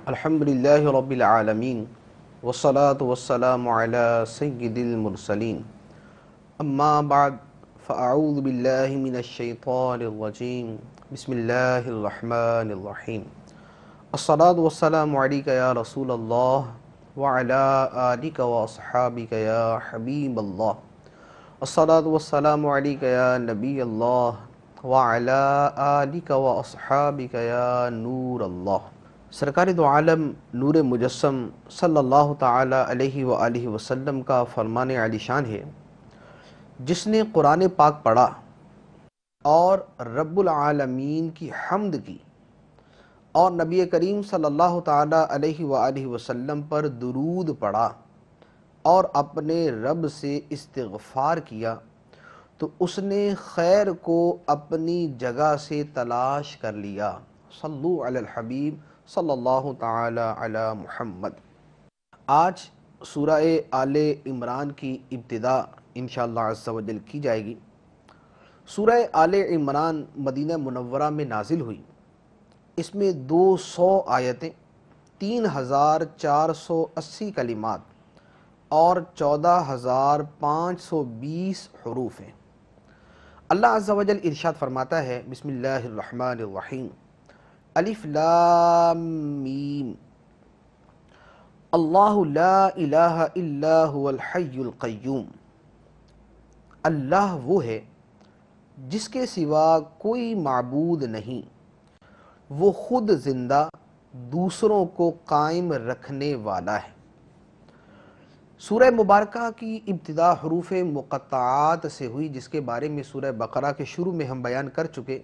الحمدللہ رب العالمین والصلاة والسلام علی سید المرسلین اما بعد فاعوذ باللہ من الشیطان الرجیم بسم اللہ الرحمن الرحیم الصلاة والسلام علیک یا رسول اللہ وعلی آلک واصحابک یا حبیب اللہ الصلاة والسلام علیک یا نبی اللہ وعلی آلک واصحابک یا نور اللہ۔ سرکار دو عالم نور مجسم صلی اللہ تعالی علیہ وآلہ وسلم کا فرمان عالی شان ہے، جس نے قرآن پاک پڑھا اور رب العالمین کی حمد کی اور نبی کریم صلی اللہ تعالی علیہ وآلہ وسلم پر درود پڑھا اور اپنے رب سے استغفار کیا، تو اس نے خیر کو اپنی جگہ سے تلاش کر لیا۔ صلو علی الحبیب صلی اللہ تعالی علی محمد۔ آج سورہ آل عمران کی ابتدا انشاءاللہ عز و جل کی جائے گی۔ سورہ آل عمران مدینہ منورہ میں نازل ہوئی۔ اس میں 200 آیتیں، 3480 کلمات اور 14520 حروف ہیں۔ اللہ عز و جل ارشاد فرماتا ہے، بسم اللہ الرحمن الرحیم، الف لام میم، اللہ لا الہ الا هو الحی القیوم۔ اللہ وہ ہے جس کے سوا کوئی معبود نہیں، وہ خود زندہ، دوسروں کو قائم رکھنے والا ہے۔ سورہ مبارکہ کی ابتدا حروف مقطعات سے ہوئی، جس کے بارے میں سورہ بقرہ کے شروع میں ہم بیان کر چکے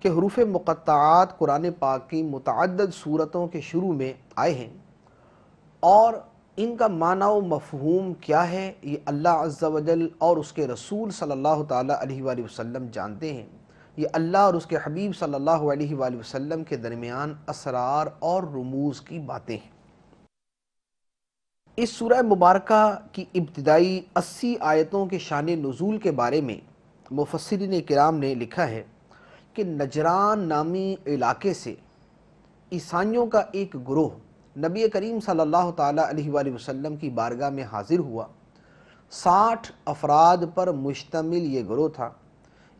کہ حروف مقطعات قرآن پاک کی متعدد صورتوں کے شروع میں آئے ہیں، اور ان کا معنی و مفہوم کیا ہے یہ اللہ عز و جل اور اس کے رسول صلی اللہ تعالیٰ علیہ وآلہ وسلم جانتے ہیں۔ یہ اللہ اور اس کے حبیب صلی اللہ علیہ وآلہ وسلم کے درمیان اسرار اور رموز کی باتیں ہیں۔ اس سورہ مبارکہ کی ابتدائی 80 آیتوں کے شان نزول کے بارے میں مفسرین کرام نے لکھا ہے کہ نجران نامی علاقے سے عیسائیوں کا ایک گروہ نبی کریم صلی اللہ تعالیٰ علیہ وآلہ وسلم کی بارگاہ میں حاضر ہوا۔ 60 افراد پر مشتمل یہ گروہ تھا۔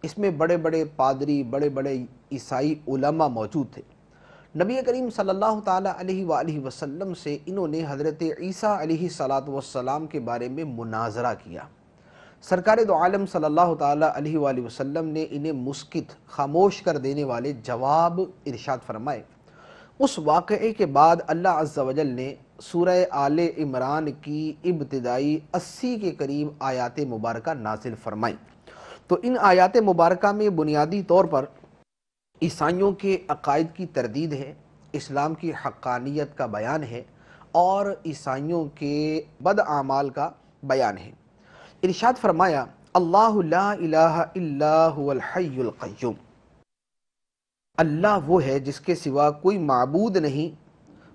اس میں بڑے بڑے پادری، بڑے بڑے عیسائی علماء موجود تھے۔ نبی کریم صلی اللہ تعالیٰ علیہ وآلہ وسلم سے انہوں نے حضرت عیسیٰ علیہ السلام کے بارے میں مناظرہ کیا۔ سرکار دو عالم صلی اللہ تعالیٰ علیہ وآلہ وسلم نے انہیں مسکت، خاموش کر دینے والے جواب ارشاد فرمائے۔ اس واقعے کے بعد اللہ عز و جل نے سورہ آل عمران کی ابتدائی 80 کے قریب آیات مبارکہ نازل فرمائیں۔ تو ان آیات مبارکہ میں بنیادی طور پر عیسائیوں کے عقائد کی تردید ہے، اسلام کی حقانیت کا بیان ہے، اور عیسائیوں کے بد اعمال کا بیان ہے۔ ارشاد فرمایا، اللہ لا الہ الا هو الحی القیوم۔ اللہ وہ ہے جس کے سوا کوئی معبود نہیں،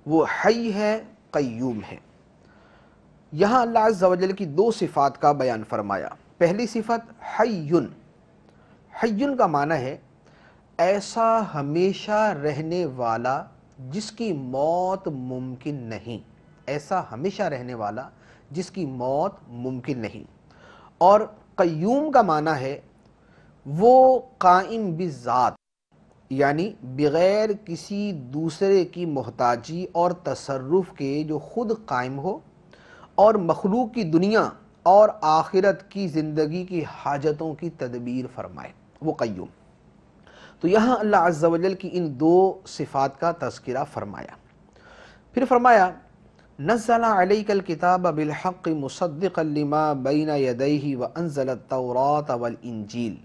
وہ حی ہے، قیوم ہے۔ یہاں اللہ عز و جل کی 2 صفات کا بیان فرمایا۔ پہلی صفت حیٌ۔ حیٌ کا معنی ہے ایسا ہمیشہ رہنے والا جس کی موت ممکن نہیں، ایسا ہمیشہ رہنے والا جس کی موت ممکن نہیں۔ اور قیوم کا معنی ہے وہ قائم بذات، یعنی بغیر کسی دوسرے کی محتاجی اور تصرف کے جو خود قائم ہو اور مخلوق کی دنیا اور آخرت کی زندگی کی حاجتوں کی تدبیر فرمائے، وہ قیوم۔ تو یہاں اللہ عز و جل کی ان 2 صفات کا تذکرہ فرمایا۔ پھر فرمایا، نزل علیک الکتاب بالحق مصدقا لما بین یدیہ وانزل التوراۃ والانجیل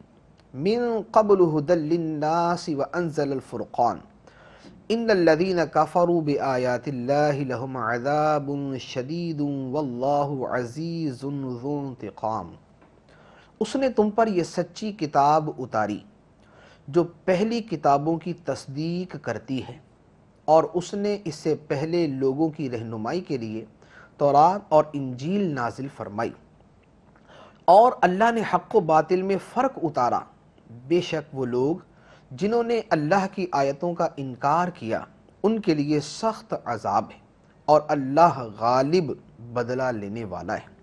من قبل ھدی للناس وانزل الفرقان ان الذین کفروا بآیات اللہ لہم عذاب شدید واللہ عزیز ذو انتقام۔ اس نے تم پر یہ سچی کتاب اتاری جو پہلی کتابوں کی تصدیق کرتی ہے، اور اس نے اس سے پہلے لوگوں کی رہنمائی کے لیے تورات اور انجیل نازل فرمائی، اور اللہ نے حق و باطل میں فرق اتارا۔ بے شک وہ لوگ جنہوں نے اللہ کی آیتوں کا انکار کیا ان کے لیے سخت عذاب ہے اور اللہ غالب بدلہ لینے والا ہے۔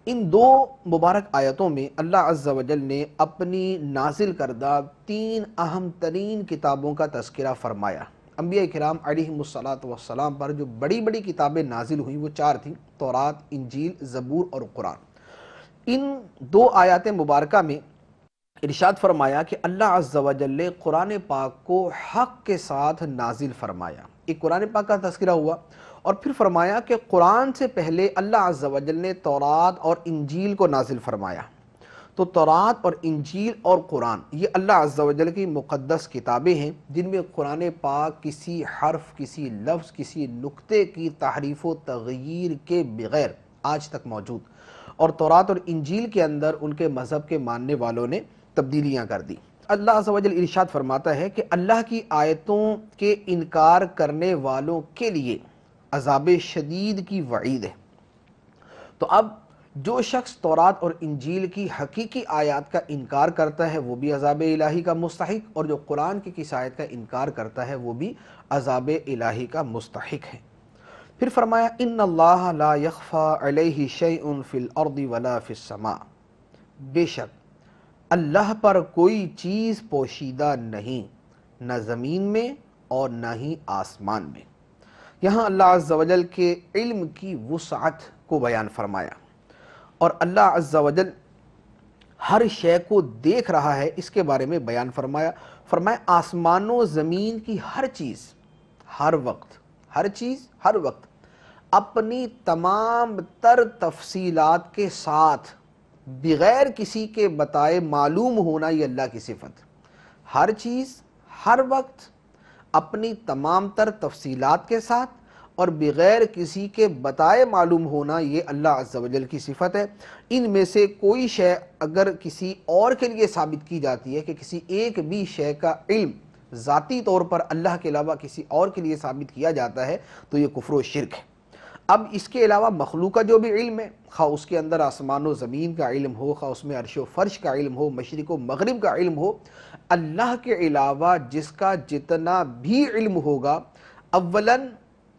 ان دو مبارک آیتوں میں اللہ عز و جل نے اپنی نازل کردہ تین اہم ترین کتابوں کا تذکرہ فرمایا۔ انبیاء کرام علیہم السلام پر جو بڑی بڑی کتابیں نازل ہوئیں وہ چار تھیں: تورات، انجیل، زبور اور قرآن۔ ان دو آیات مبارکہ میں ارشاد فرمایا کہ اللہ عز و جل نے قرآن پاک کو حق کے ساتھ نازل فرمایا۔ ایک قرآن پاک کا تذکرہ ہوا، اور پھر فرمایا کہ قرآن سے پہلے اللہ عز و جل نے تورات اور انجیل کو نازل فرمایا۔ تو تورات اور انجیل اور قرآن یہ اللہ عز و جل کی مقدس کتابیں ہیں، جن میں قرآن پاک کسی حرف، کسی لفظ، کسی نقطے کی تحریف و تغییر کے بغیر آج تک موجود، اور تورات اور انجیل کے اندر ان کے مذہب کے ماننے والوں نے تبدیلیاں کر دی۔ اللہ عز و جل ارشاد فرماتا ہے کہ اللہ کی آیتوں کے انکار کرنے والوں کے لیے عذاب شدید کی وعید ہے۔ تو اب جو شخص تورات اور انجیل کی حقیقی آیات کا انکار کرتا ہے وہ بھی عذاب الہی کا مستحق، اور جو قرآن کی کس آیت کا انکار کرتا ہے وہ بھی عذاب الہی کا مستحق ہے۔ پھر فرمایا ان اللہ لا یخفی علیہ شیء فی الارض ولا فی السماء، بے شک اللہ پر کوئی چیز پوشیدہ نہیں، نہ زمین میں اور نہ ہی آسمان میں۔ یہاں اللہ عز و جل کے علم کی وسعت کو بیان فرمایا، اور اللہ عز و جل ہر شے کو دیکھ رہا ہے اس کے بارے میں بیان فرمایا۔ آسمان و زمین کی ہر چیز ہر وقت اپنی تمام تر تفصیلات کے ساتھ بغیر کسی کے بتائے معلوم ہونا یہ اللہ کی صفت۔ ہر چیز ہر وقت اپنی تمام تر تفصیلات کے ساتھ اور بغیر کسی کے بتائے معلوم ہونا یہ اللہ عز و جل کی صفت ہے۔ ان میں سے کوئی شے اگر کسی اور کے لیے ثابت کی جاتی ہے کہ کسی ایک بھی شے کا علم ذاتی طور پر اللہ کے علاوہ کسی اور کے لیے ثابت کیا جاتا ہے تو یہ کفر و شرک ہے۔ اب اس کے علاوہ مخلوق کا جو بھی علم ہے، خواہ اس کے اندر آسمان و زمین کا علم ہو، خواہ اس میں عرش و فرش کا علم ہو، مشرق و مغرب کا علم ہو، اللہ کے علاوہ جس کا جتنا بھی علم ہوگا اولاً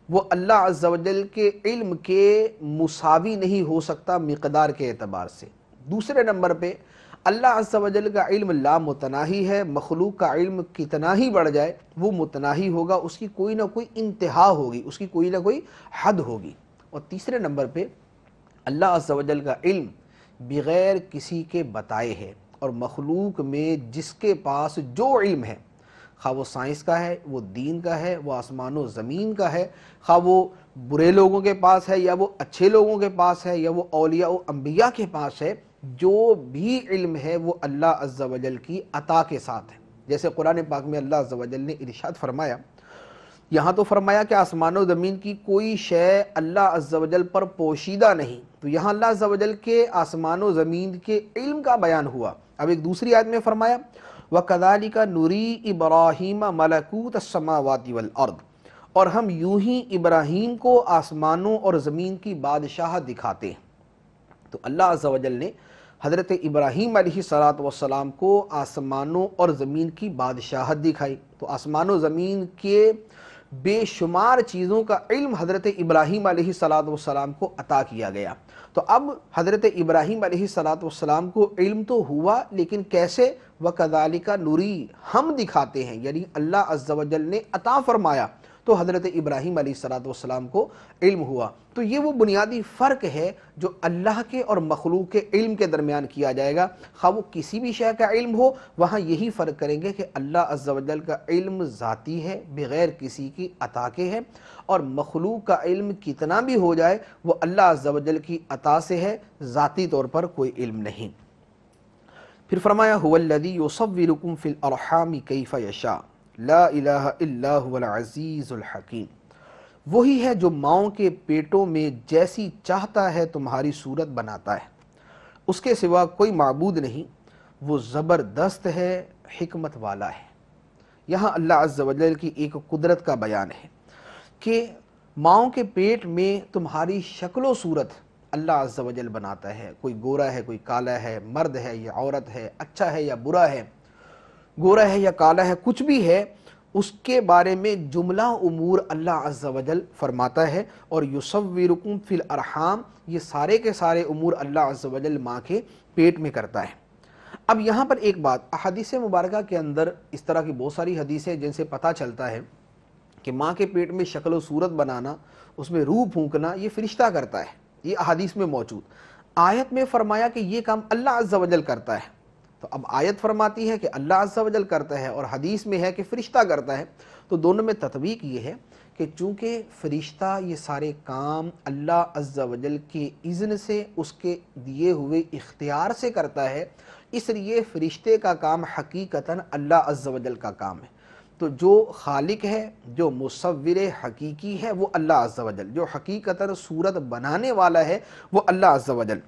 وہ اللہ عز و جل کے علم کے مساوی نہیں ہو سکتا مقدار کے اعتبار سے۔ دوسرے نمبر پہ اللہ عز و جل کا علم لا متناہی ہے، مخلوق کا علم کتنا ہی بڑھ جائے وہ متناہی ہوگا، اس کی کوئی نہ کوئی انتہا ہوگی، اس کی کوئی نہ کوئی حد ہوگی۔ اور تیسرے نمبر پہ اللہ عز و جل کا علم بغیر کسی کے بتائے ہے، اور مخلوق میں جس کے پاس جو علم ہے، خواہ وہ سائنس کا ہے، وہ دین کا ہے، وہ آسمان و زمین کا ہے، خواہ وہ برے لوگوں کے پاس ہے یا وہ اچھے لوگوں کے پاس ہے یا وہ اولیاء و انبیاء کے پاس ہے، جو بھی علم ہے وہ اللہ عز و جل کی عطا کے ساتھ ہے۔ جیسے قرآن پاک میں اللہ عز و جل نے ارشاد فرمایا، یہاں تو فرمایا کہ آسمان و زمین کی کوئی شے اللہ عز و جل پر پوشیدہ نہیں، تو یہاں اللہ عز و جل کے آسمان و زمین کے علم کا بیان ہوا۔ اب ایک دوسری آیت میں فرمایا وَكَذَلِكَ نُرِي إِبْرَاهِيمَ مَلَكُوتَ السَّمَاوَاتِ وَالْأَرْضِ، اور ہم یوں ہی ابراہیم کو آسمانوں اور زمین کی بادشاہ دکھاتے ہیں۔ تو اللہ عز و جل نے حضرت ابراہیم علیہ السلام کو آسمانوں اور زمین کی بادشاہت دکھائی، تو آسمان و زمین کے بے شمار چیزوں کا علم حضرت ابراہیم علیہ السلام کو عطا کیا گیا۔ تو اب حضرت ابراہیم علیہ السلام کو علم تو ہوا، لیکن کیسے؟ وَكَذَلِكَ نُرِي، ہم دکھاتے ہیں، یعنی اللہ عز و جل نے عطا فرمایا تو حضرت ابراہیم علیہ السلام کو علم ہوا۔ تو یہ وہ بنیادی فرق ہے جو اللہ کے اور مخلوق کے علم کے درمیان کیا جائے گا۔ خواہ وہ کسی بھی شے کا علم ہو، وہاں یہی فرق کریں گے کہ اللہ عز و جل کا علم ذاتی ہے، بغیر کسی کی عطا کے ہے، اور مخلوق کا علم کتنا بھی ہو جائے وہ اللہ عز و جل کی عطا سے ہے، ذاتی طور پر کوئی علم نہیں۔ پھر فرمایا هو الذی یصورکم فی الارحام کیف یشاء لا الہ الا هو العزیز الحکیم، وہی ہے جو ماؤں کے پیٹوں میں جیسی چاہتا ہے تمہاری صورت بناتا ہے، اس کے سوا کوئی معبود نہیں، وہ زبردست ہے، حکمت والا ہے۔ یہاں اللہ عز و جل کی ایک قدرت کا بیان ہے کہ ماؤں کے پیٹ میں تمہاری شکل و صورت اللہ عز و جل بناتا ہے، کوئی گورا ہے، کوئی کالا ہے، مرد ہے یا عورت ہے، اچھا ہے یا برا ہے، گورا ہے یا کالا ہے، کچھ بھی ہے، اس کے بارے میں جملہ امور اللہ عز و جل فرماتا ہے، اور یصورکم فی الارحام، یہ سارے کے سارے امور اللہ عز و جل ماں کے پیٹ میں کرتا ہے۔ اب یہاں پر ایک بات، احادیث مبارکہ کے اندر اس طرح کی بہت ساری حدیثیں جن سے پتہ چلتا ہے کہ ماں کے پیٹ میں شکل و صورت بنانا، اس میں روح پھونکنا، یہ فرشتہ کرتا ہے، یہ احادیث میں موجود۔ آیت میں فرمایا کہ یہ کام اللہ عز و جل کرتا ہے، تو اب آیت فرماتی ہے کہ اللہ عز و جل کرتا ہے اور حدیث میں ہے کہ فرشتہ کرتا ہے، تو دونوں میں تطبیق یہ ہے کہ چونکہ فرشتہ یہ سارے کام اللہ عز و جل کے اذن سے، اس کے دیے ہوئے اختیار سے کرتا ہے، اس لیے فرشتے کا کام حقیقتاً اللہ عز و جل کا کام ہے۔ تو جو خالق ہے، جو مصور حقیقی ہے، وہ اللہ عز و جل، جو حقیقتاً صورت بنانے والا ہے وہ اللہ عز و جل۔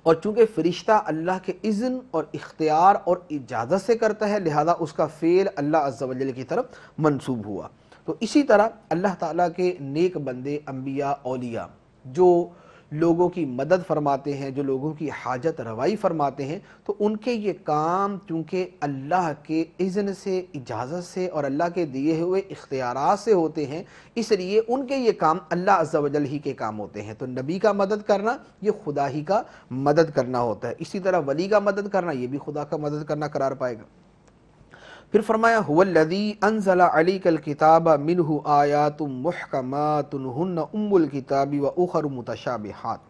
اور چونکہ فرشتہ اللہ کے اذن اور اختیار اور اجازت سے کرتا ہے، لہذا اس کا فعل اللہ عز و جل کی طرف منسوب ہوا۔ تو اسی طرح اللہ تعالیٰ کے نیک بندے، انبیاء، اولیاء، جو لوگوں کی مدد فرماتے ہیں، جو لوگوں کی حاجت روائی فرماتے ہیں، تو ان کے یہ کام چونکہ اللہ کے اذن سے، اجازت سے اور اللہ کے دیے ہوئے اختیارات سے ہوتے ہیں، اس لیے ان کے یہ کام اللہ عز و جل ہی کے کام ہوتے ہیں۔ تو نبی کا مدد کرنا یہ خدا ہی کا مدد کرنا ہوتا ہے، اسی طرح ولی کا مدد کرنا یہ بھی خدا کا مدد کرنا قرار پائے گا۔ پھر فرمایا هو الذی انزل علیک الکتاب منہ آیات محکمات ہن ام الکتاب واخر متشابہات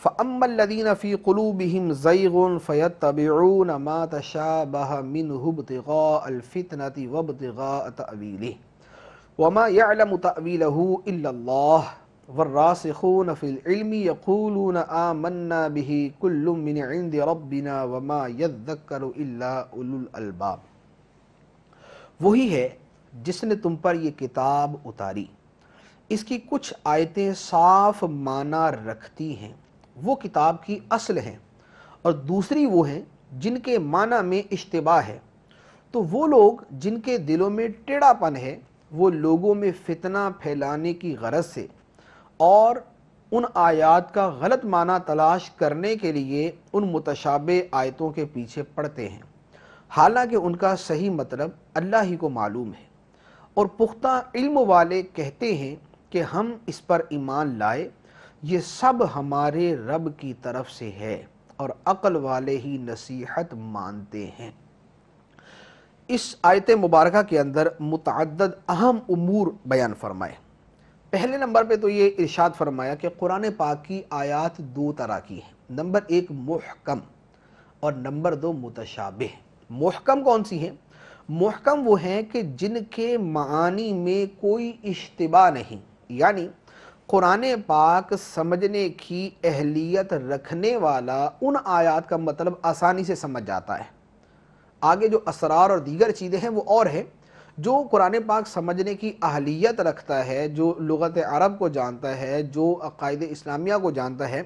فاما الذین فی قلوبہم زیغ فیتبعون ما تشابہ منہ ابتغاء الفتنة وابتغاء تأویلہ وما يعلم تأویلہ الا اللہ والراسخون فی العلم یقولون آمنا به کل من عند ربنا وما یذکر الا اولو الالباب۔ وہی ہے جس نے تم پر یہ کتاب اتاری، اس کی کچھ آیتیں صاف معنی رکھتی ہیں، وہ کتاب کی اصل ہیں، اور دوسری وہ ہیں جن کے معنی میں اشتباہ ہے۔ تو وہ لوگ جن کے دلوں میں ٹیڑھا پن ہے، وہ لوگوں میں فتنہ پھیلانے کی غرض سے اور ان آیات کا غلط معنی تلاش کرنے کے لیے ان متشابہ آیتوں کے پیچھے پڑتے ہیں، حالانکہ ان کا صحیح مطلب اللہ ہی کو معلوم ہے۔ اور پختہ علم والے کہتے ہیں کہ ہم اس پر ایمان لائے، یہ سب ہمارے رب کی طرف سے ہے، اور عقل والے ہی نصیحت مانتے ہیں۔ اس آیت مبارکہ کے اندر متعدد اہم امور بیان فرمائے۔ پہلے نمبر پہ تو یہ ارشاد فرمایا کہ قرآن پاک کی آیات دو طرح کی ہیں، نمبر ایک محکم اور نمبر دو متشابہ۔ محکم کون سی ہیں؟ محکم وہ ہیں کہ جن کے معانی میں کوئی اشتباہ نہیں، یعنی قرآن پاک سمجھنے کی اہلیت رکھنے والا ان آیات کا مطلب آسانی سے سمجھ جاتا ہے۔ آگے جو اسرار اور دیگر چیزیں ہیں وہ اور ہیں۔ جو قرآن پاک سمجھنے کی اہلیت رکھتا ہے، جو لغت عرب کو جانتا ہے، جو عقائد اسلامیہ کو جانتا ہے،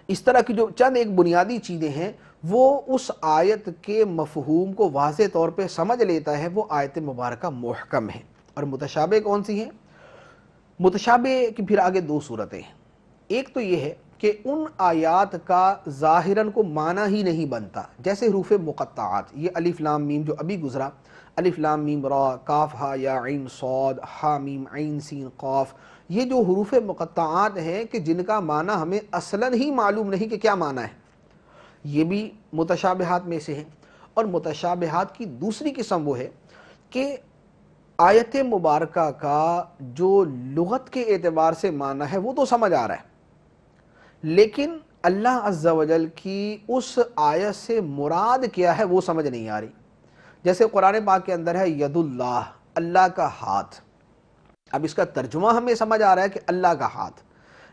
اس طرح کی جو چند ایک بنیادی چیزیں ہیں، وہ اس آیت کے مفہوم کو واضح طور پہ سمجھ لیتا ہے، وہ آیت مبارکہ محکم ہے۔ اور متشابہ کون سی ہیں؟ متشابہ کی پھر آگے دو صورتیں ہیں۔ ایک تو یہ ہے کہ ان آیات کا ظاہراً کو معنی ہی نہیں بنتا، جیسے حروف مقطعات، یہ الف لام میم جو ابھی گزرا، الف لام میم را، کاف ہا یا عین صاد، ہا میم عین سین قاف، یہ جو حروف مقطعات ہیں کہ جن کا معنی ہمیں اصلاً ہی معلوم نہیں کہ کیا معنی ہے، یہ بھی متشابہات میں سے ہیں۔ اور متشابہات کی دوسری قسم وہ ہے کہ آیت مبارکہ کا جو لغت کے اعتبار سے معنی ہے وہ تو سمجھ آ رہا ہے، لیکن اللہ عز و جل کی اس آیت سے مراد کیا ہے وہ سمجھ نہیں آ رہی۔ جیسے قرآن پاک کے اندر ہے ید اللہ، اللہ کا ہاتھ، اب اس کا ترجمہ ہمیں سمجھ آ رہا ہے کہ اللہ کا ہاتھ،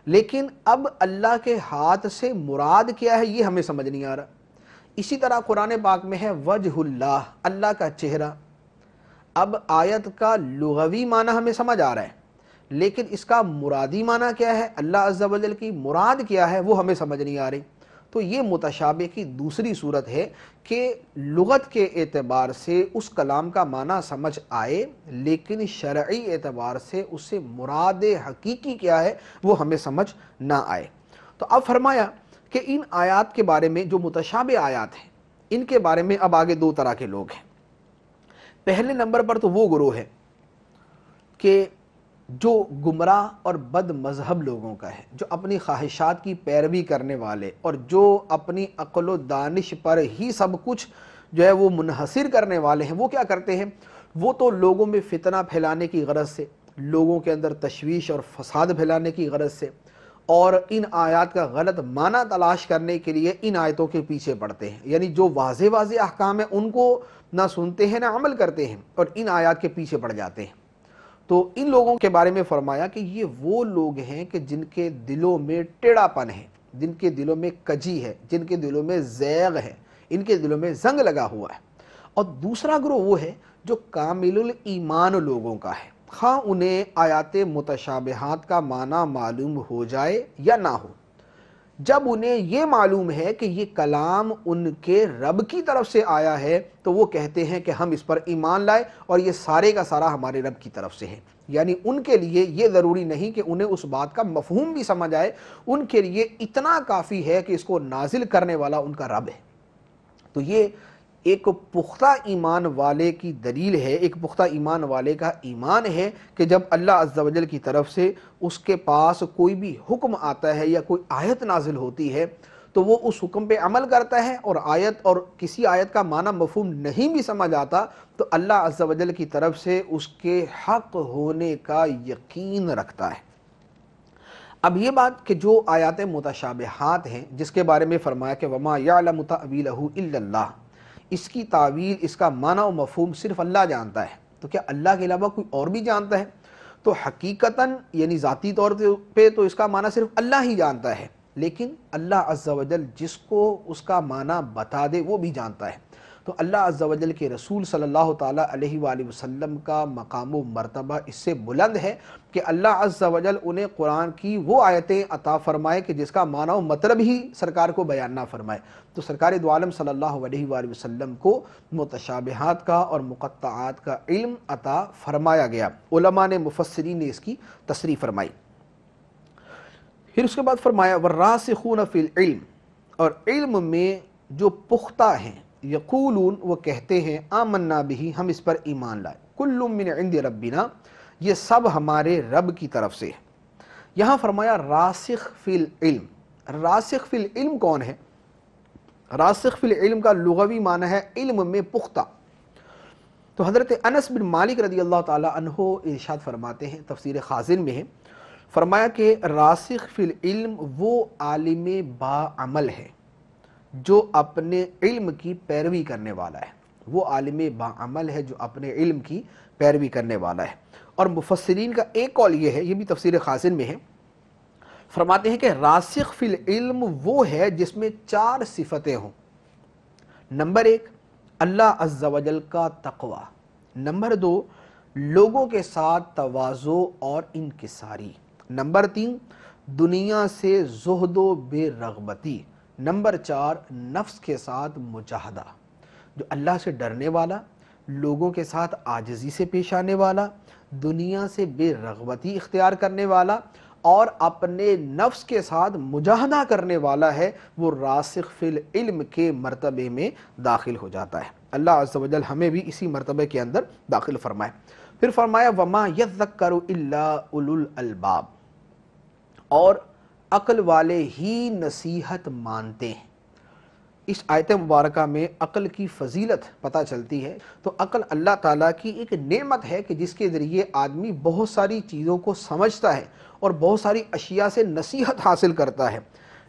لیکن اب اللہ کے ہاتھ سے مراد کیا ہے یہ ہمیں سمجھ نہیں آ رہا۔ اسی طرح قرآن پاک میں ہے وجہ اللہ، اللہ کا چہرہ، اب آیت کا لغوی معنی ہمیں سمجھ آ رہا ہے، لیکن اس کا مرادی معنی کیا ہے، اللہ عز و جل کی مراد کیا ہے وہ ہمیں سمجھ نہیں آ رہی۔ تو یہ متشابہ کی دوسری صورت ہے کہ لغت کے اعتبار سے اس کلام کا معنی سمجھ آئے، لیکن شرعی اعتبار سے اس سے مراد حقیقی کیا ہے وہ ہمیں سمجھ نہ آئے۔ تو اب فرمایا کہ ان آیات کے بارے میں جو متشابہ آیات ہیں، ان کے بارے میں اب آگے دو طرح کے لوگ ہیں۔ پہلے نمبر پر تو وہ گروہ ہے کہ جو گمراہ اور بد مذہب لوگوں کا ہے، جو اپنی خواہشات کی پیروی کرنے والے اور جو اپنی عقل و دانش پر ہی سب کچھ جو ہے وہ منحصر کرنے والے ہیں۔ وہ کیا کرتے ہیں؟ وہ تو لوگوں میں فتنہ پھیلانے کی غرض سے، لوگوں کے اندر تشویش اور فساد پھیلانے کی غرض سے، اور ان آیات کا غلط معنی تلاش کرنے کے لیے ان آیتوں کے پیچھے پڑتے ہیں، یعنی جو واضح واضح احکام ہیں ان کو نہ سنتے ہیں نہ عمل کرتے ہیں اور ان آیات کے پیچھے پڑ جاتے ہیں۔ تو ان لوگوں کے بارے میں فرمایا کہ یہ وہ لوگ ہیں کہ جن کے دلوں میں ٹیڑھا پن ہے، جن کے دلوں میں کجی ہے، جن کے دلوں میں زیغ ہے، ان کے دلوں میں زنگ لگا ہوا ہے۔ اور دوسرا گروہ وہ ہے جو کامل الایمان لوگوں کا ہے، خواہ انہیں آیات متشابہات کا معنی معلوم ہو جائے یا نہ ہو۔ جب انہیں یہ معلوم ہے کہ یہ کلام ان کے رب کی طرف سے آیا ہے تو وہ کہتے ہیں کہ ہم اس پر ایمان لائے اور یہ سارے کا سارا ہمارے رب کی طرف سے ہے۔ یعنی ان کے لیے یہ ضروری نہیں کہ انہیں اس بات کا مفہوم بھی سمجھ آئے، ان کے لیے اتنا کافی ہے کہ اس کو نازل کرنے والا ان کا رب ہے۔ تو یہ ایک پختہ ایمان والے کی دلیل ہے، ایک پختہ ایمان والے کا ایمان ہے کہ جب اللہ عز و جل کی طرف سے اس کے پاس کوئی بھی حکم آتا ہے یا کوئی آیت نازل ہوتی ہے تو وہ اس حکم پہ عمل کرتا ہے، اور آیت اور کسی آیت کا معنی مفہوم نہیں بھی سمجھ آتا تو اللہ عز و جل کی طرف سے اس کے حق ہونے کا یقین رکھتا ہے۔ اب یہ بات کہ جو آیات متشابہات ہیں جس کے بارے میں فرمایا کہ وَمَا يَعْلَمُ تَأْوِيلَهُ إِلَّا اللَّهُ، اس کی تعویل، اس کا معنی و مفہوم صرف اللہ جانتا ہے، تو کیا اللہ کے علاوہ کوئی اور بھی جانتا ہے؟ تو حقیقتاً یعنی ذاتی طور پہ تو اس کا معنی صرف اللہ ہی جانتا ہے، لیکن اللہ عز و جل جس کو اس کا معنی بتا دے وہ بھی جانتا ہے۔ تو اللہ عز و جل کے رسول صلی اللہ تعالیٰ علیہ وآلہ وسلم کا مقام و مرتبہ اس سے بلند ہے کہ اللہ عز و جل انہیں قرآن کی وہ آیتیں عطا فرمائے کہ جس کا معنی و مطلب ہی سرکار کو بیان نہ فرمائے۔ تو سرکار دو عالم صلی اللہ علیہ وآلہ وسلم کو متشابہات کا اور مقطعات کا علم عطا فرمایا گیا۔ علماء نے، مفسرین نے اس کی تصریح فرمائی۔ پھر اس کے بعد فرمایا وَالرَّاسِخُونَ فِي الْعِلْمِ، اور علم میں جو پختہ ہیں، یقولون، وہ کہتے ہیں، آمنا بہ، ہم اس پر ایمان لائے، کل من عند ربنا، یہ سب ہمارے رب کی طرف سے ہے۔ یہاں فرمایا راسخ فی العلم۔ راسخ فی العلم کون ہے؟ راسخ فی العلم کا لغوی معنی ہے علم میں پختہ۔ تو حضرت انس بن مالک رضی اللہ تعالی عنہ ارشاد فرماتے ہیں، تفسیر خازن میں ہے، فرمایا کہ راسخ فی العلم وہ عالم باعمل ہے جو اپنے علم کی پیروی کرنے والا ہے۔ وہ عالم باعمل ہے جو اپنے علم کی پیروی کرنے والا ہے۔ اور مفسرین کا ایک قول یہ ہے، یہ بھی تفسیر خازن میں ہے، فرماتے ہیں کہ راسخ فی العلم وہ ہے جس میں 4 صفتیں ہوں۔ نمبر 1، اللہ عز و جل کا تقوی۔ نمبر 2، لوگوں کے ساتھ تواضع اور انکساری۔ نمبر 3، دنیا سے زہد و بے رغبتی۔ نمبر 4، نفس کے ساتھ مجاہدہ۔ جو اللہ سے ڈرنے والا، لوگوں کے ساتھ عاجزی سے پیش آنے والا، دنیا سے بے رغبتی اختیار کرنے والا اور اپنے نفس کے ساتھ مجاہدہ کرنے والا ہے، وہ راسخ فی العلم کے مرتبے میں داخل ہو جاتا ہے۔ اللہ عز و جل ہمیں بھی اسی مرتبے کے اندر داخل فرمائے۔ پھر فرمایا وَمَا يَذَّكَّرُ إِلَّا أُولُو الْأَلْبَابِ، اور عقل والے ہی نصیحت مانتے ہیں۔ اس آیت مبارکہ میں عقل کی فضیلت پتہ چلتی ہے۔ تو عقل اللہ تعالیٰ کی ایک نعمت ہے کہ جس کے ذریعے آدمی بہت ساری چیزوں کو سمجھتا ہے اور بہت ساری اشیاء سے نصیحت حاصل کرتا ہے،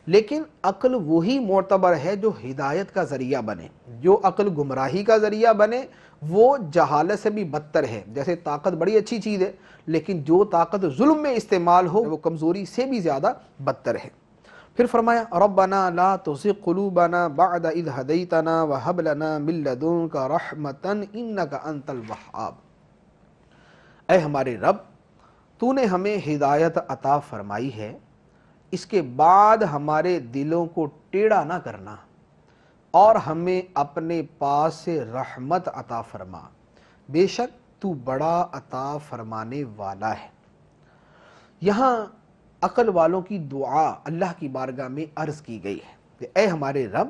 لیکن عقل وہی معتبر ہے جو ہدایت کا ذریعہ بنے۔ جو عقل گمراہی کا ذریعہ بنے وہ جہالت سے بھی بدتر ہے۔ جیسے طاقت بڑی اچھی چیز ہے، لیکن جو طاقت ظلم میں استعمال ہو وہ کمزوری سے بھی زیادہ بدتر ہے۔ پھر فرمایا ربنا لا تزغ قلوبنا بعد اذ ہدیتنا وہب لنا من لدنک رحمتا انک انت الوہاب۔ اے ہمارے رب، تو نے ہمیں ہدایت عطا فرمائی ہے، اس کے بعد ہمارے دلوں کو ٹیڑھا نہ کرنا اور ہمیں اپنے پاس سے رحمت عطا فرما، بے شک تو بڑا عطا فرمانے والا ہے۔ یہاں عقل والوں کی دعا اللہ کی بارگاہ میں عرض کی گئی ہے کہ اے ہمارے رب،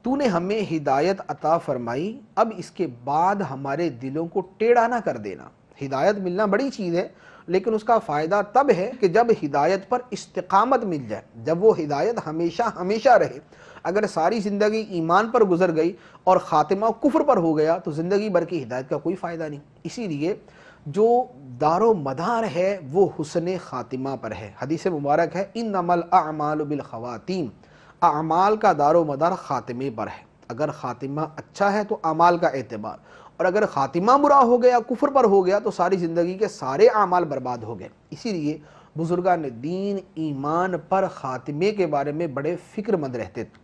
تو نے ہمیں ہدایت عطا فرمائی، اب اس کے بعد ہمارے دلوں کو ٹیڑھا نہ کر دینا۔ ہدایت ملنا بڑی چیز ہے، لیکن اس کا فائدہ تب ہے کہ جب ہدایت پر استقامت مل جائے، جب وہ ہدایت ہمیشہ ہمیشہ رہے۔ اگر ساری زندگی ایمان پر گزر گئی اور خاتمہ کفر پر ہو گیا تو زندگی بھر کی ہدایت کا کوئی فائدہ نہیں۔ اسی لیے جو دار و مدار ہے وہ حسن خاتمہ پر ہے۔ حدیث مبارک ہے انما الاعمال بالخواتیم، اعمال کا دار و مدار خاتمے پر ہے۔ اگر خاتمہ اچھا ہے تو اعمال کا اعتبار، اور اگر خاتمہ برا ہو گیا، کفر پر ہو گیا، تو ساری زندگی کے سارے اعمال برباد ہو گئے۔ اسی لیے بزرگان دین ایمان پر خاتمے کے بارے میں بڑے فکر مند رہتے تھے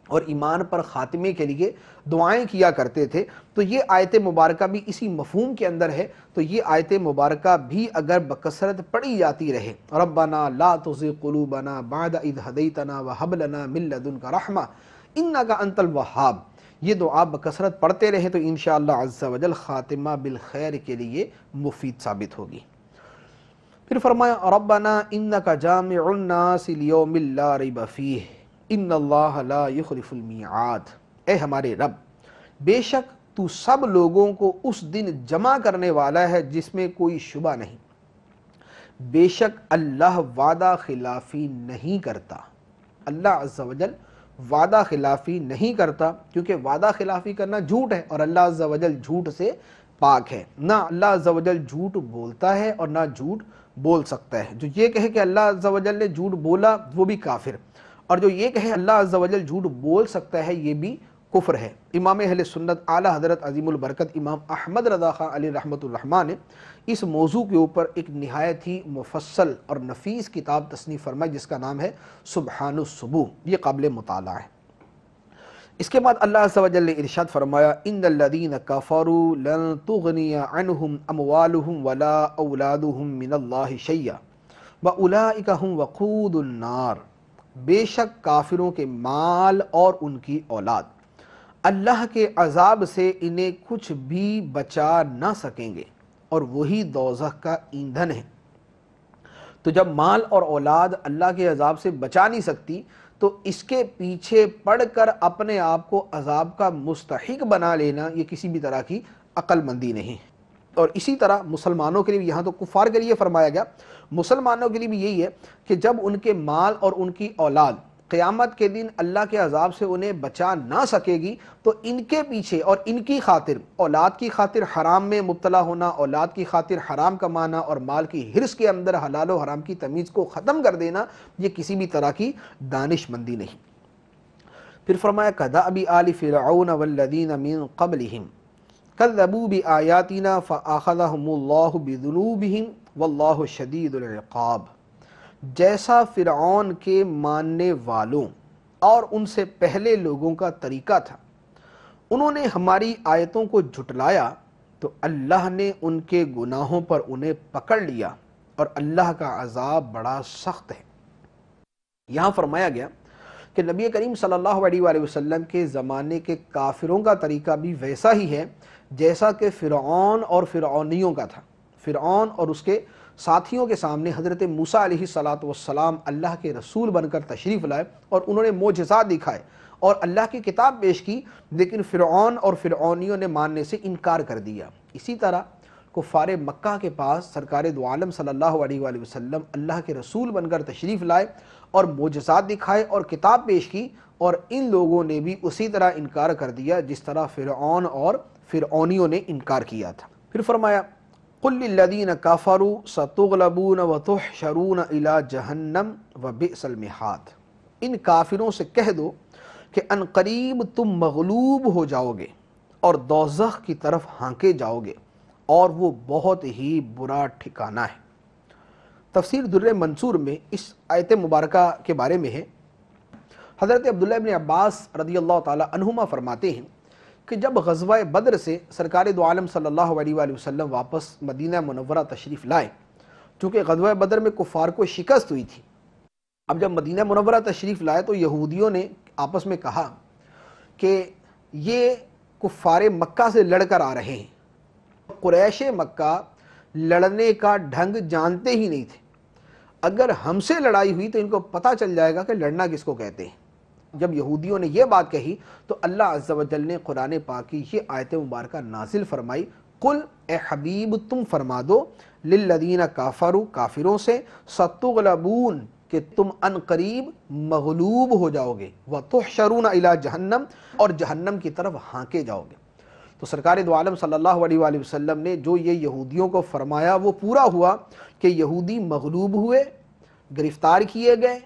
اور ایمان پر خاتمے کے لیے دعائیں کیا کرتے تھے۔ تو یہ آیت مبارکہ بھی اسی مفہوم کے اندر ہے۔ تو یہ آیت مبارکہ بھی اگر بکثرت پڑھی جاتی رہے، ربنا لا تزغ قلوبنا بعد اذ ہدیتنا وہب لنا من لدنک رحمہ انک انت الوہاب، یہ دعا بکثرت پڑھتے رہے تو انشاءاللہ عز و جل خاتمہ بالخیر کے لیے مفید ثابت ہوگی۔ پھر فرمایا ربنا انک جامع الناس لیوم لا ریب فیہ ان اللہ لا یخلف المیعاد، اے ہمارے رب بے شک تو سب لوگوں کو اس دن جمع کرنے والا ہے جس میں کوئی شبہ نہیں۔ بے شک اللہ وعدہ خلافی نہیں کرتا، اللہ عز و جل وعدہ خلافی نہیں کرتا، کیونکہ وعدہ خلافی کرنا جھوٹ ہے اور اللہ عز و جل جھوٹ سے پاک ہے۔ نہ اللہ عز و جل جھوٹ بولتا ہے اور نہ جھوٹ بول سکتا ہے۔ جو یہ کہے کہ اللہ عز و جل نے جھوٹ بولا وہ بھی کافر، اور جو یہ کہے اللہ عز و جل جھوٹ بول سکتا ہے یہ بھی کفر ہے۔ امام اہل سنت اعلی حضرت عظیم البرکت امام احمد رضا خان علیہ رحمۃ الرحمٰن نے اس موضوع کے اوپر ایک نہایت ہی مفصل اور نفیس کتاب تصنیف فرمائی جس کا نام ہے سبحان الصبوح، یہ قابل مطالعہ ہے۔ اس کے بعد اللہ عز و جل نے ارشاد فرمایا ان الذین کفروا لن تغنی عنہم اموالہم ولا اولادہم من اللہ شیئا واولئک هم وقود النار، بے شک کافروں کے مال اور ان کی اولاد اللہ کے عذاب سے انہیں کچھ بھی بچا نہ سکیں گے اور وہی دوزخ کا ایندھن ہے۔ تو جب مال اور اولاد اللہ کے عذاب سے بچا نہیں سکتی تو اس کے پیچھے پڑ کر اپنے آپ کو عذاب کا مستحق بنا لینا یہ کسی بھی طرح کی عقل مندی نہیں۔ اور اسی طرح مسلمانوں کے لیے بھی، یہاں تو کفار کے لیے فرمایا گیا، مسلمانوں کے لیے بھی یہی ہے کہ جب ان کے مال اور ان کی اولاد قیامت کے دن اللہ کے عذاب سے انہیں بچا نہ سکے گی تو ان کے پیچھے اور ان کی خاطر، اولاد کی خاطر حرام میں مبتلا ہونا، اولاد کی خاطر حرام کمانا اور مال کی حرص کے اندر حلال و حرام کی تمیز کو ختم کر دینا، یہ کسی بھی طرح کی دانش مندی نہیں۔ پھر فرمایا کدأب آل فرعون والذین من قبلہم کذبوا بآیاتنا فأخذہم اللہ بذنوبہم واللہ شدید العقاب، جیسا فرعون کے ماننے والوں اور ان سے پہلے لوگوں کا طریقہ تھا، انہوں نے ہماری آیتوں کو جھٹلایا تو اللہ نے ان کے گناہوں پر انہیں پکڑ لیا اور اللہ کا عذاب بڑا سخت ہے۔ یہاں فرمایا گیا کہ نبی کریم صلی اللہ علیہ وآلہ وسلم کے زمانے کے کافروں کا طریقہ بھی ویسا ہی ہے جیسا کہ فرعون اور فرعونیوں کا تھا۔ فرعون اور اس کے ساتھیوں کے سامنے حضرت موسیٰ علیہ السلام اللہ کے رسول بن کر تشریف لائے اور انہوں نے معجزات دکھائے اور اللہ کی کتاب پیش کی، لیکن فرعون اور فرعونیوں نے ماننے سے انکار کر دیا۔ اسی طرح کفار مکہ کے پاس سرکار دو عالم صلی اللہ علیہ وآلہ وسلم اللہ کے رسول بن کر تشریف لائے اور معجزات دکھائے اور کتاب پیش کی، اور ان لوگوں نے بھی اسی طرح انکار کر دیا جس طرح فرعون اور فرعونیوں نے انکار کیا تھا۔ پھر فرمایا قل للذین کفروا ستغلبون وتحشرون الی جہنم وبئس المہاد، ان کافروں سے کہہ دو کہ ان قریب تم مغلوب ہو جاؤ گے اور دوزخ کی طرف ہانکے جاؤ گے اور وہ بہت ہی برا ٹھکانہ ہے۔ تفسیر در منصور میں اس آیت مبارکہ کے بارے میں ہے، حضرت عبداللہ ابن عباس رضی اللہ تعالی عنہما فرماتے ہیں کہ جب غزوہ بدر سے سرکار دو عالم صلی اللہ علیہ وآلہ وسلم واپس مدینہ منورہ تشریف لائے، چونکہ غزوہ بدر میں کفار کو شکست ہوئی تھی، اب جب مدینہ منورہ تشریف لائے تو یہودیوں نے آپس میں کہا کہ یہ کفار مکہ سے لڑ کر آ رہے ہیں۔ قریش مکہ لڑنے کا ڈھنگ جانتے ہی نہیں تھے، اگر ہم سے لڑائی ہوئی تو ان کو پتہ چل جائے گا کہ لڑنا کس کو کہتے ہیں، جب یہودیوں نے یہ بات کہی تو اللہ عز و جل نے قرآن پاک کی یہ آیت مبارکہ نازل فرمائی، قل اے حبیب تم فرما دو، للذین کافروا کافروں سے، ستغلبون کہ تم ان قریب مغلوب ہو جاؤ گے، وتحشرون الی جہنم اور جہنم کی طرف ہانکے جاؤ گے۔ تو سرکار دو عالم صلی اللہ علیہ وآلہ وسلم نے جو یہ یہودیوں کو فرمایا وہ پورا ہوا کہ یہودی مغلوب ہوئے، گرفتار کیے گئے،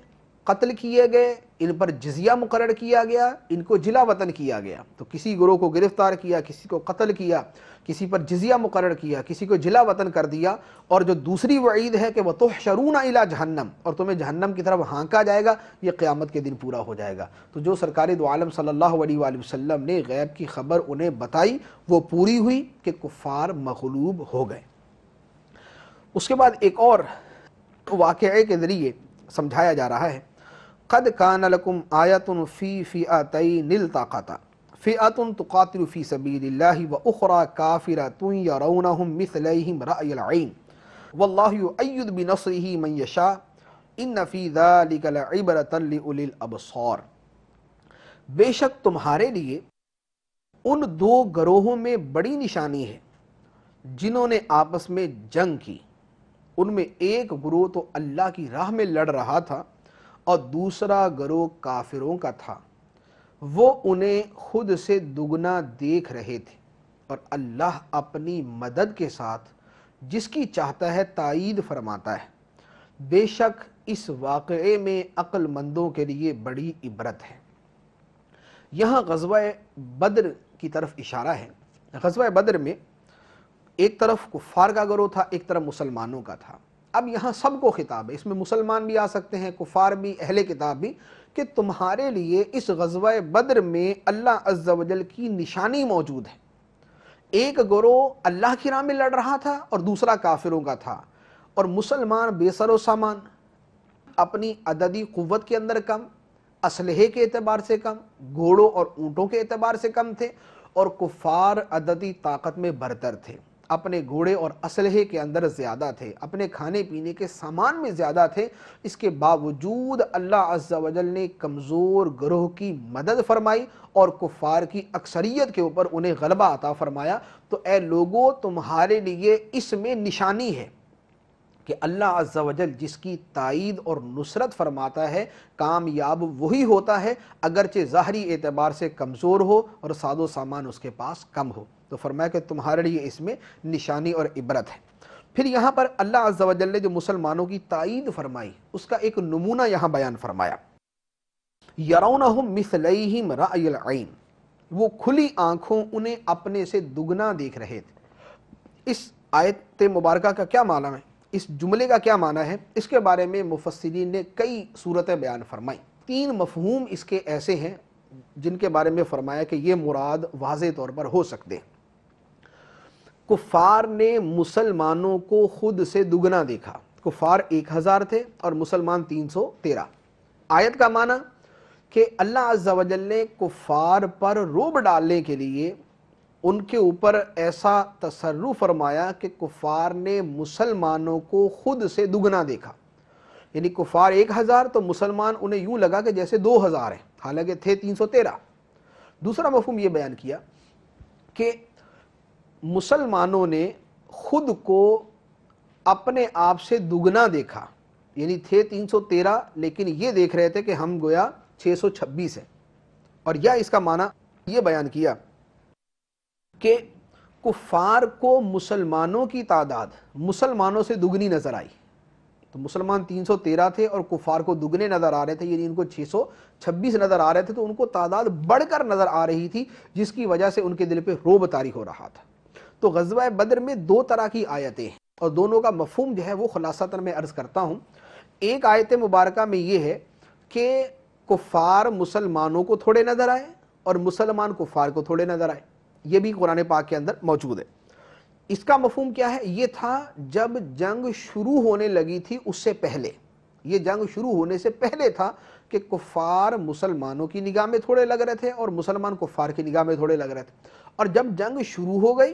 قتل کیے گئے، ان پر جزیہ مقرر کیا گیا، ان کو جلا وطن کیا گیا۔ تو کسی گروہ کو گرفتار کیا، کسی کو قتل کیا، کسی پر جزیہ مقرر کیا، کسی کو جلا وطن کر دیا، اور جو دوسری وعید ہے کہ وَتُحْشَرُونَ إِلَىٰ جہنم، اور تمہیں جہنم کی طرف ہانکا جائے گا، یہ قیامت کے دن پورا ہو جائے گا۔ تو جو سرکار دو عالم صلی اللہ علیہ وآلہ وسلم نے غیب کی خبر انہیں بتائی وہ پوری ہوئی کہ کفار مغلوب ہو گئے۔ اس کے بعد ایک اور واقعے کے ذریعے سمجھایا جا رہا ہے، قد کان لکم آیۃ فی فئتین التقطا فئۃ تقاتل فی سبیل اللہ واخری کافرۃ یرونہم مثلیہم رأی العین واللہ یؤید بنصرہ من یشاء ان فی ذلک لعبرۃ لأولی الابصار۔ بے شک تمہارے لیے ان دو گروہوں میں بڑی نشانی ہے جنہوں نے آپس میں جنگ کی، ان میں ایک گروہ تو اللہ کی راہ میں لڑ رہا تھا اور دوسرا گروہ کافروں کا تھا، وہ انہیں خود سے دگنا دیکھ رہے تھے، اور اللہ اپنی مدد کے ساتھ جس کی چاہتا ہے تائید فرماتا ہے۔ بے شک اس واقعے میں عقل مندوں کے لیے بڑی عبرت ہے۔ یہاں غزوہ بدر کی طرف اشارہ ہے۔ غزوہ بدر میں ایک طرف کفار کا گروہ تھا، ایک طرف مسلمانوں کا تھا۔ اب یہاں سب کو خطاب ہے، اس میں مسلمان بھی آ سکتے ہیں، کفار بھی، اہل کتاب بھی، کہ تمہارے لیے اس غزوہ بدر میں اللہ عز و جل کی نشانی موجود ہے۔ ایک گروہ اللہ کی راہ میں لڑ رہا تھا اور دوسرا کافروں کا تھا، اور مسلمان بے سر و سامان، اپنی عددی قوت کے اندر کم، اسلحے کے اعتبار سے کم، گھوڑوں اور اونٹوں کے اعتبار سے کم تھے، اور کفار عددی طاقت میں برتر تھے، اپنے گھوڑے اور اسلحے کے اندر زیادہ تھے، اپنے کھانے پینے کے سامان میں زیادہ تھے۔ اس کے باوجود اللہ عز و جل نے کمزور گروہ کی مدد فرمائی اور کفار کی اکثریت کے اوپر انہیں غلبہ عطا فرمایا۔ تو اے لوگو، تمہارے لیے اس میں نشانی ہے کہ اللہ عز و جل جس کی تائید اور نصرت فرماتا ہے کامیاب وہی ہوتا ہے، اگرچہ ظاہری اعتبار سے کمزور ہو اور ساز و سامان اس کے پاس کم ہو۔ تو فرمایا کہ تمہارے لیے اس میں نشانی اور عبرت ہے۔ پھر یہاں پر اللہ عز و جل نے جو مسلمانوں کی تائید فرمائی اس کا ایک نمونہ یہاں بیان فرمایا، یرونہم مثلیہم رأی العین، وہ کھلی آنکھوں انہیں اپنے سے دگنا دیکھ رہے تھے۔ اس آیت مبارکہ کا کیا معنی ہے، اس جملے کا کیا معنی ہے، اس کے بارے میں مفسرین نے کئی صورتیں بیان فرمائی۔ تین مفہوم اس کے ایسے ہیں جن کے بارے میں فرمایا کہ یہ مراد واضح طور پر ہو سکتے ہیں۔ کفار نے مسلمانوں کو خود سے دگنا دیکھا، کفار 1000 تھے اور مسلمان 313۔ آیت کا معنی کہ اللہ عز و جل نے کفار پر رعب ڈالنے کے لیے ان کے اوپر ایسا تصرف فرمایا کہ کفار نے مسلمانوں کو خود سے دگنا دیکھا، یعنی کفار 1000 تو مسلمان انہیں یوں لگا کہ جیسے 2000 ہیں، حالانکہ تھے 313۔ دوسرا مفہوم یہ بیان کیا کہ مسلمانوں نے خود کو اپنے آپ سے دگنا دیکھا، یعنی تھے 313 لیکن یہ دیکھ رہے تھے کہ ہم گویا 626 ہیں۔ اور یا اس کا معنی یہ بیان کیا کہ کفار کو مسلمانوں کی تعداد مسلمانوں سے دگنی نظر آئی، تو مسلمان 313 تھے اور کفار کو دگنے نظر آ رہے تھے، یعنی ان کو 626 نظر آ رہے تھے، تو ان کو تعداد بڑھ کر نظر آ رہی تھی، جس کی وجہ سے ان کے دل پہ رعب طاری ہو رہا تھا۔ تو غزوہ بدر میں دو طرح کی آیتیں ہیں اور دونوں کا مفہوم جو ہے وہ خلاصتاً میں عرض کرتا ہوں۔ ایک آیت مبارکہ میں یہ ہے کہ کفار مسلمانوں کو تھوڑے نظر آئے اور مسلمان کفار کو تھوڑے نظر آئے، یہ بھی قرآن پاک کے اندر موجود ہے۔ اس کا مفہوم کیا ہے، یہ تھا جب جنگ شروع ہونے لگی تھی اس سے پہلے، یہ جنگ شروع ہونے سے پہلے تھا کہ کفار مسلمانوں کی نگاہ میں تھوڑے لگ رہے تھے اور مسلمان کفار کی نگاہ میں تھوڑے لگ رہے تھے، اور جب جنگ شروع ہو گئی،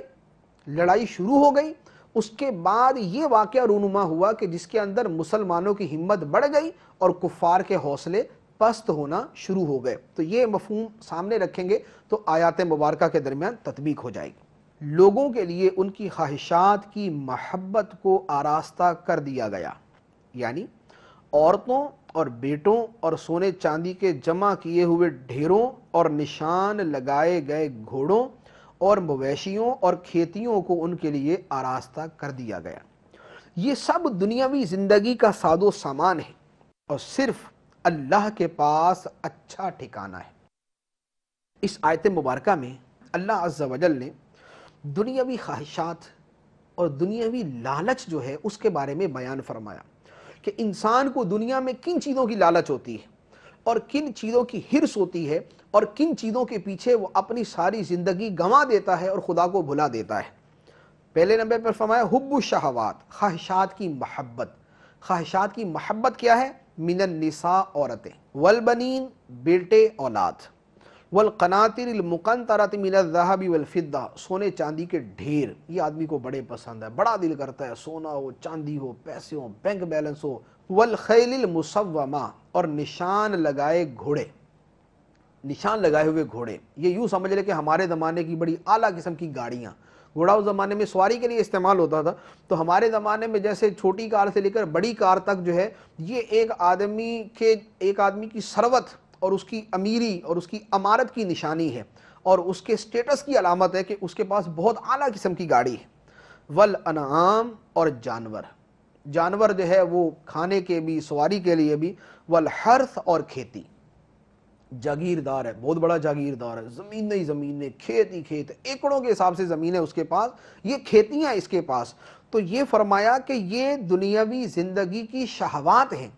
لڑائی شروع ہو گئی، اس کے بعد یہ واقعہ رونما ہوا کہ جس کے اندر مسلمانوں کی ہمت بڑھ گئی اور کفار کے حوصلے پست ہونا شروع ہو گئے۔ تو یہ مفہوم سامنے رکھیں گے تو آیات مبارکہ کے درمیان تطبیق ہو جائے گی۔ لوگوں کے لیے ان کی خواہشات کی محبت کو آراستہ کر دیا گیا، یعنی عورتوں اور بیٹوں اور سونے چاندی کے جمع کیے ہوئے ڈھیروں اور نشان لگائے گئے گھوڑوں اور مویشیوں اور کھیتیوں کو ان کے لیے آراستہ کر دیا گیا۔ یہ سب دنیاوی زندگی کا ساز و سامان ہے اور صرف اللہ کے پاس اچھا ٹھکانہ ہے۔ اس آیت مبارکہ میں اللہ عز و جل نے دنیاوی خواہشات اور دنیاوی لالچ جو ہے اس کے بارے میں بیان فرمایا کہ انسان کو دنیا میں کن چیزوں کی لالچ ہوتی ہے اور کن چیزوں کی ہرس ہوتی ہے اور کن چیزوں کے پیچھے وہ اپنی ساری زندگی گنوا دیتا ہے اور خدا کو بھلا دیتا ہے۔ پہلے نمبر پر فرمایا حب الشہوات، خواہشات کی محبت۔ خواہشات کی محبت کیا ہے؟ من النساء، عورتیں، والبنین، بیٹے اولاد، والقناطر المقنطرۃ من الذهب والفضہ، سونے چاندی کے ڈھیر۔ یہ آدمی کو بڑے پسند ہے، بڑا دل کرتا ہے سونا ہو، چاندی ہو، پیسے ہو، بینک بیلنس ہو۔ والخیل المصومہ، اور نشان لگائے گھوڑے، نشان لگائے ہوئے گھوڑے۔ یہ یوں سمجھ لے کہ ہمارے زمانے کی بڑی اعلیٰ قسم کی گاڑیاں، گھوڑا اس زمانے میں سواری کے لیے استعمال ہوتا تھا، تو ہمارے زمانے میں جیسے چھوٹی کار سے لے کر بڑی کار تک جو ہے یہ ایک آدمی کی ثروت اور اس کی امیری اور اس کی امارت کی نشانی ہے اور اس کے سٹیٹس کی علامت ہے کہ اس کے پاس بہت اعلیٰ قسم کی گاڑی ہے۔ والانعام، اور جانور جو ہے وہ کھانے کے بھی، سواری کے لیے بھی۔ والحرث، اور کھیتی، جاگیردار ہے، بہت بڑا جاگیردار ہے، زمینیں کھیت ہی کھیت، ایکڑوں کے حساب سے زمین ہے اس کے پاس، یہ کھیتیاں اس کے پاس۔ تو یہ فرمایا کہ یہ دنیاوی زندگی کی شہوات ہیں،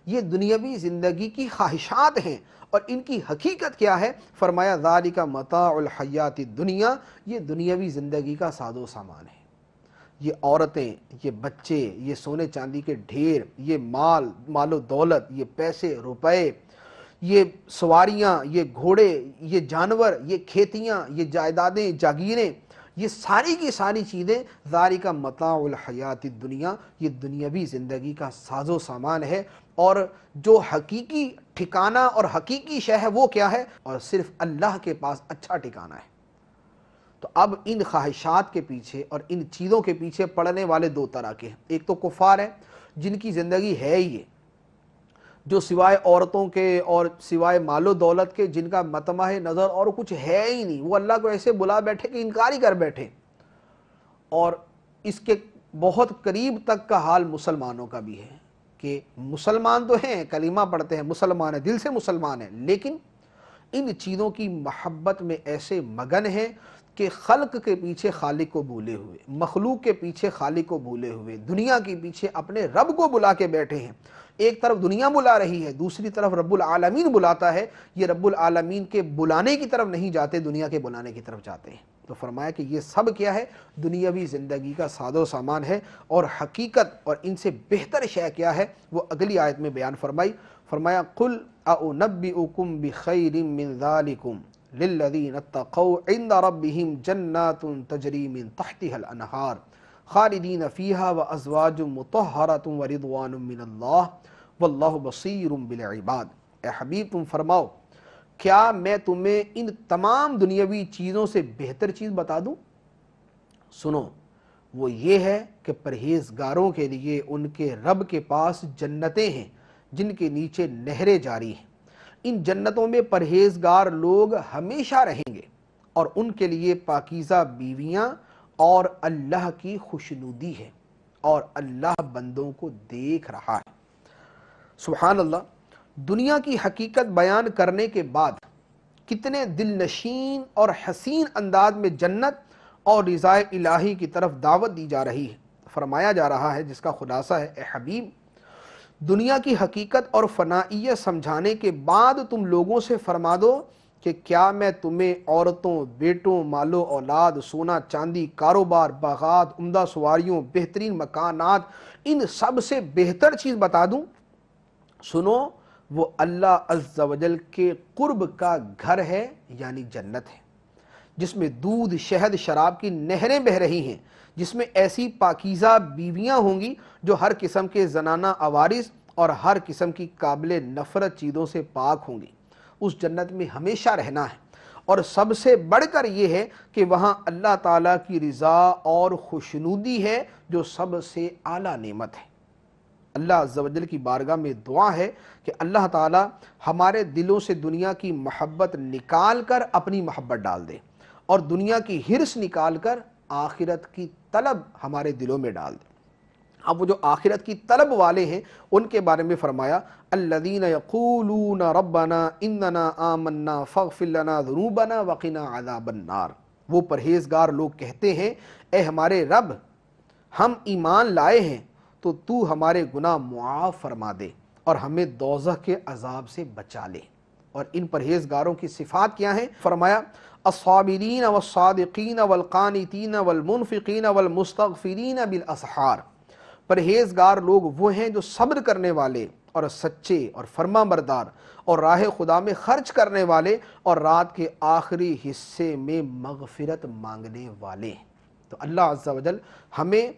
یہ دنیاوی زندگی کی خواہشات ہیں، اور ان کی حقیقت کیا ہے؟ فرمایا ذالک متاع الحیات الدنیا، یہ دنیاوی زندگی کا ساز و سامان ہے۔ یہ عورتیں، یہ بچے، یہ سونے چاندی کے ڈھیر، یہ مال و دولت، یہ پیسے روپے، یہ سواریاں، یہ گھوڑے، یہ جانور، یہ کھیتیاں، یہ جائیدادیں، جاگیریں، یہ ساری کی ساری چیزیں ذالک متاع الحیات الدنیا، یہ دنیاوی زندگی کا ساز و سامان ہے، اور جو حقیقی ٹھکانہ اور حقیقی شے ہے وہ کیا ہے؟ اور صرف اللہ کے پاس اچھا ٹھکانہ ہے۔ تو اب ان خواہشات کے پیچھے اور ان چیزوں کے پیچھے پڑنے والے دو طرح کے ہیں۔ ایک تو کفار ہیں جن کی زندگی ہے ہی یہ، جو سوائے عورتوں کے اور سوائے مال و دولت کے جن کا مطمع نظر اور کچھ ہے ہی نہیں، وہ اللہ کو ایسے بلا بیٹھے کہ انکار ہی کر بیٹھے۔ اور اس کے بہت قریب تک کا حال مسلمانوں کا بھی ہے کہ مسلمان تو ہیں، کلمہ پڑھتے ہیں، مسلمان ہیں، دل سے مسلمان ہیں، لیکن ان چیزوں کی محبت میں ایسے مگن ہیں کہ خلق کے پیچھے خالق کو بھولے ہوئے، مخلوق کے پیچھے خالق کو بھولے ہوئے، دنیا کے پیچھے اپنے رب کو بلا کے بیٹھے ہیں۔ ایک طرف دنیا بلا رہی ہے، دوسری طرف رب العالمین بلاتا ہے، یہ رب العالمین کے بلانے کی طرف نہیں جاتے، دنیا کے بلانے کی طرف جاتے ہیں۔ تو فرمایا کہ یہ سب کیا ہے؟ دنیاوی زندگی کا ساز و سامان ہے، اور حقیقت اور ان سے بہتر شے کیا ہے وہ اگلی آیت میں بیان فرمائی۔ فرمایا قل اؤنبئکم بخیر من ذالکم للذین اتقوا عند ربهم جنات تجری من تحتها الانہار خالدین فیہا وازواج مطہرۃ ورضوان من اللہ واللہ بصیر بالعباد۔ اے حبیب تم فرماؤ کیا میں تمہیں ان تمام دنیاوی چیزوں سے بہتر چیز بتا دوں؟ سنو، وہ یہ ہے کہ پرہیزگاروں کے لیے ان کے رب کے پاس جنتیں ہیں جن کے نیچے نہریں جاری ہیں۔ ان جنتوں میں پرہیزگار لوگ ہمیشہ رہیں گے، اور ان کے لیے پاکیزہ بیویاں اور اللہ کی خوشنودی ہے، اور اللہ بندوں کو دیکھ رہا ہے۔ سبحان اللہ۔ دنیا کی حقیقت بیان کرنے کے بعد کتنے دل نشین اور حسین انداز میں جنت اور رضا الہی کی طرف دعوت دی جا رہی ہے۔ فرمایا جا رہا ہے، جس کا خلاصہ ہے، اے حبیب دنیا کی حقیقت اور فنائیت سمجھانے کے بعد تم لوگوں سے فرما دو کہ کیا میں تمہیں عورتوں، بیٹوں، مال و اولاد، سونا چاندی، کاروبار، باغات، عمدہ سواریوں، بہترین مکانات، ان سب سے بہتر چیز بتا دوں؟ سنو، وہ اللہ عز و جل کے قرب کا گھر ہے، یعنی جنت ہے، جس میں دودھ، شہد، شراب کی نہریں بہہ رہی ہیں، جس میں ایسی پاکیزہ بیویاں ہوں گی جو ہر قسم کے زنانہ عوارض اور ہر قسم کی قابل نفرت چیزوں سے پاک ہوں گی۔ اس جنت میں ہمیشہ رہنا ہے، اور سب سے بڑھ کر یہ ہے کہ وہاں اللہ تعالیٰ کی رضا اور خوشنودی ہے، جو سب سے اعلیٰ نعمت ہے۔ اللہ عز و جل کی بارگاہ میں دعا ہے کہ اللہ تعالیٰ ہمارے دلوں سے دنیا کی محبت نکال کر اپنی محبت ڈال دے، اور دنیا کی حرص نکال کر آخرت کی طلب ہمارے دلوں میں ڈال دے۔ اب وہ جو آخرت کی طلب والے ہیں ان کے بارے میں فرمایا، الذین یقولون ربنا اننا آمنا فاغفر لنا ذنوبنا وقنا عذاب النار۔ وہ پرہیزگار لوگ کہتے ہیں، اے ہمارے رب، ہم ایمان لائے ہیں تو تو ہمارے گناہ معاف فرما دے اور ہمیں دوزخ کے عذاب سے بچا لے۔ اور ان پرہیزگاروں کی صفات کیا ہیں؟ فرمایا، الصابرین والصادقین والقانتین والمنفقین والمستغفرین بالاسحار۔ پرہیزگار لوگ وہ ہیں جو صبر کرنے والے اور سچے اور فرما بردار اور راہ خدا میں خرچ کرنے والے اور رات کے آخری حصے میں مغفرت مانگنے والے ہیں۔ تو اللہ عز و جل ہمیں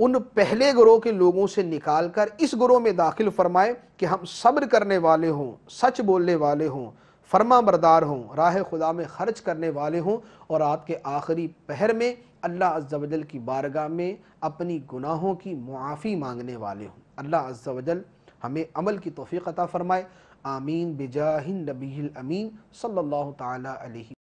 ان پہلے گروہ کے لوگوں سے نکال کر اس گروہ میں داخل فرمائے کہ ہم صبر کرنے والے ہوں، سچ بولنے والے ہوں، فرما بردار ہوں، راہ خدا میں خرچ کرنے والے ہوں، اور رات کے آخری پہر میں اللہ عز و جل کی بارگاہ میں اپنی گناہوں کی معافی مانگنے والے ہوں۔ اللہ عز و جل ہمیں عمل کی توفیق عطا فرمائے۔ آمین بجاہ النبی الامین صلی اللہ تعالی علیہ